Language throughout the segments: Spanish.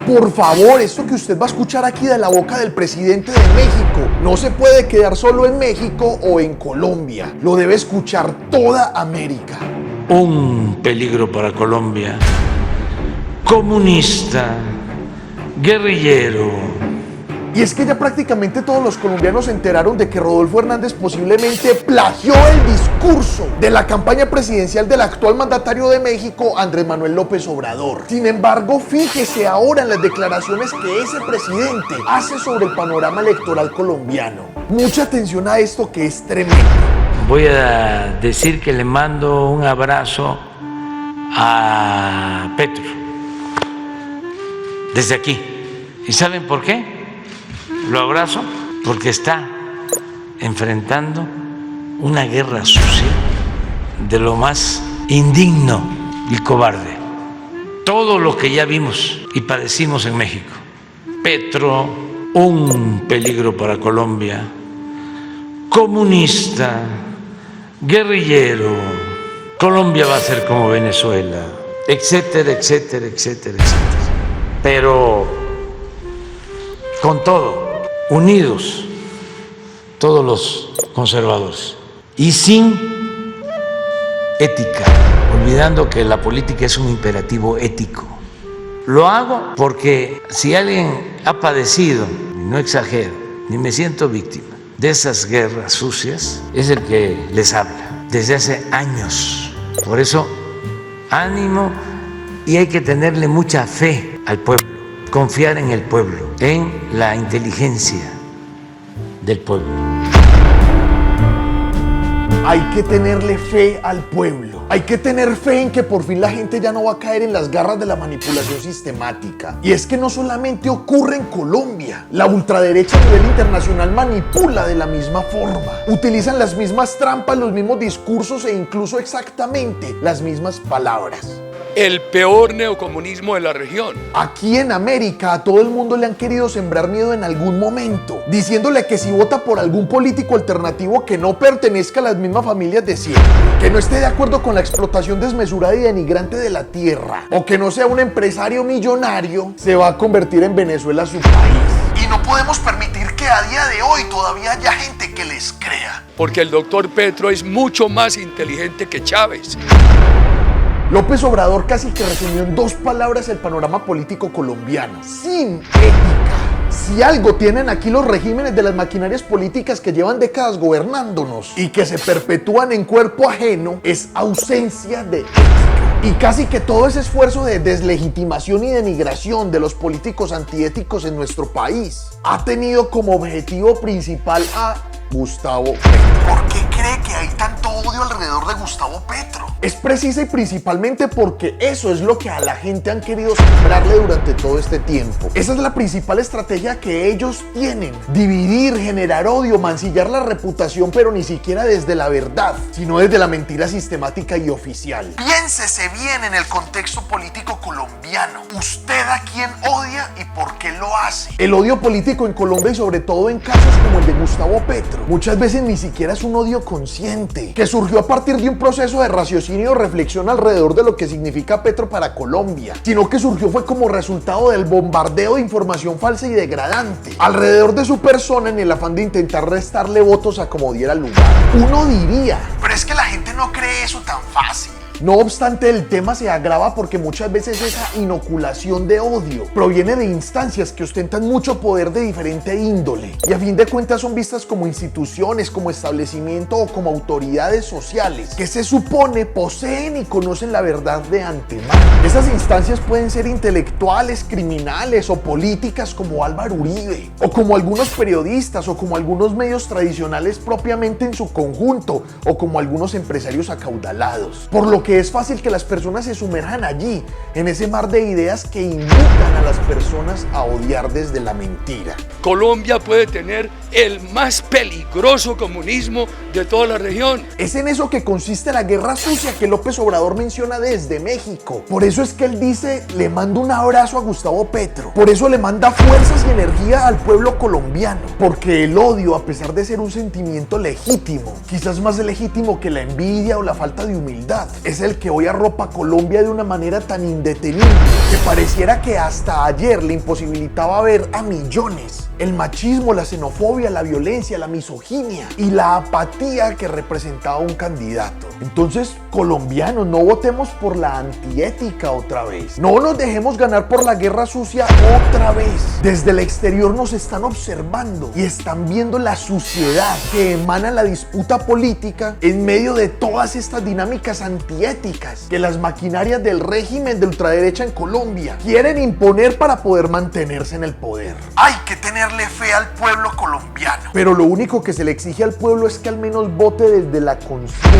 Por favor, esto que usted va a escuchar aquí de la boca del presidente de México no se puede quedar solo en México o en Colombia. Lo debe escuchar toda América. Un peligro para Colombia. Comunista, guerrillero. Y es que ya prácticamente todos los colombianos se enteraron de que Rodolfo Hernández posiblemente plagió el discurso de la campaña presidencial del actual mandatario de México, Andrés Manuel López Obrador. Sin embargo, fíjese ahora en las declaraciones que ese presidente hace sobre el panorama electoral colombiano. Mucha atención a esto que es tremendo. Voy a decir que le mando un abrazo a Petro desde aquí. ¿Y saben por qué? Lo abrazo porque está enfrentando una guerra sucia de lo más indigno y cobarde. Todo lo que ya vimos y padecimos en México. Petro, un peligro para Colombia. Comunista, guerrillero. Colombia va a ser como Venezuela, etcétera, etcétera, etcétera, etcétera. Pero con todo, unidos todos los conservadores y sin ética, olvidando que la política es un imperativo ético. Lo hago porque si alguien ha padecido, y no exagero, ni me siento víctima de esas guerras sucias, es el que les habla desde hace años. Por eso, ánimo, y hay que tenerle mucha fe al pueblo, confiar en el pueblo, en la inteligencia del pueblo. Hay que tenerle fe al pueblo. Hay que tener fe en que por fin la gente ya no va a caer en las garras de la manipulación sistemática. Y es que no solamente ocurre en Colombia. La ultraderecha a nivel internacional manipula de la misma forma. Utilizan las mismas trampas, los mismos discursos e incluso exactamente las mismas palabras. El peor neocomunismo de la región. Aquí en América a todo el mundo le han querido sembrar miedo en algún momento, diciéndole que si vota por algún político alternativo que no pertenezca a las mismas familias de siempre, que no esté de acuerdo con la explotación desmesurada y denigrante de la tierra, o que no sea un empresario millonario, se va a convertir en Venezuela su país. Y no podemos permitir que a día de hoy todavía haya gente que les crea. Porque el doctor Petro es mucho más inteligente que Chávez. López Obrador casi que resumió en 2 palabras el panorama político colombiano: sin ética. Si algo tienen aquí los regímenes de las maquinarias políticas que llevan décadas gobernándonos y que se perpetúan en cuerpo ajeno, es ausencia de ética. Y casi que todo ese esfuerzo de deslegitimación y denigración de los políticos antiéticos en nuestro país ha tenido como objetivo principal a Gustavo Petro. ¿Por qué cree que hay tanto odio alrededor de Gustavo Petro? Es precisa y principalmente porque eso es lo que a la gente han querido sembrarle durante todo este tiempo. Esa es la principal estrategia que ellos tienen: dividir, generar odio, mancillar la reputación, pero ni siquiera desde la verdad, sino desde la mentira sistemática y oficial. Piénsese bien en el contexto político colombiano. ¿Usted a quién odia y por qué lo hace? El odio político en Colombia, y sobre todo en casos como el de Gustavo Petro, muchas veces ni siquiera es un odio consciente, que surgió a partir de un proceso de raciocinio o reflexión alrededor de lo que significa Petro para Colombia, sino que surgió fue como resultado del bombardeo de información falsa y degradante alrededor de su persona en el afán de intentar restarle votos a como diera lugar. Uno diría, pero es que la gente no cree eso tan fácil. No obstante, el tema se agrava porque muchas veces esa inoculación de odio proviene de instancias que ostentan mucho poder de diferente índole y a fin de cuentas son vistas como instituciones, como establecimiento o como autoridades sociales que se supone poseen y conocen la verdad de antemano. Esas instancias pueden ser intelectuales, criminales o políticas como Álvaro Uribe, o como algunos periodistas, o como algunos medios tradicionales propiamente en su conjunto, o como algunos empresarios acaudalados. Por lo que es fácil que las personas se sumerjan allí, en ese mar de ideas que invitan a las personas a odiar desde la mentira. Colombia puede tener el más peligroso comunismo de toda la región. Es en eso que consiste la guerra sucia que López Obrador menciona desde México. Por eso es que él dice, le mando un abrazo a Gustavo Petro. Por eso le manda fuerzas y energía al pueblo colombiano. Porque el odio, a pesar de ser un sentimiento legítimo, quizás más legítimo que la envidia o la falta de humildad, es el que hoy arropa a Colombia de una manera tan indetenible que pareciera que hasta ayer le imposibilitaba ver a millones el machismo, la xenofobia, la violencia, la misoginia y la apatía que representaba un candidato. Entonces, colombianos, no votemos por la antiética otra vez. No nos dejemos ganar por la guerra sucia otra vez. Desde el exterior nos están observando y están viendo la suciedad que emana la disputa política en medio de todas estas dinámicas antiéticas que las maquinarias del régimen de ultraderecha en Colombia quieren imponer para poder mantenerse en el poder. Hay que tenerle fe al pueblo colombiano. Pero lo único que se le exige al pueblo es que al menos vote desde la conciencia.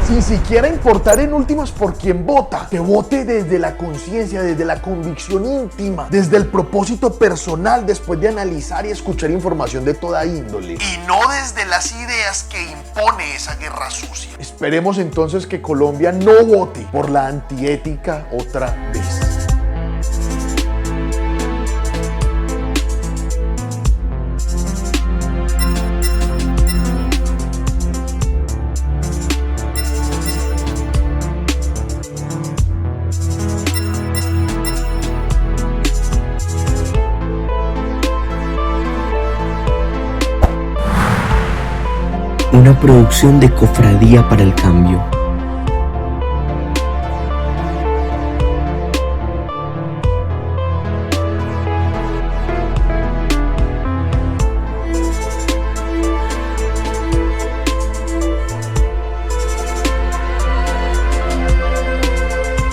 Sin siquiera importar en últimas por quién vota, que vote desde la conciencia, desde la convicción íntima, desde el propósito personal después de analizar y escuchar información de toda índole. Y no desde las ideas que impone esa guerra sucia. Esperemos entonces que Colombia no vote por la antiética otra vez. Una producción de Cofradía para el Cambio.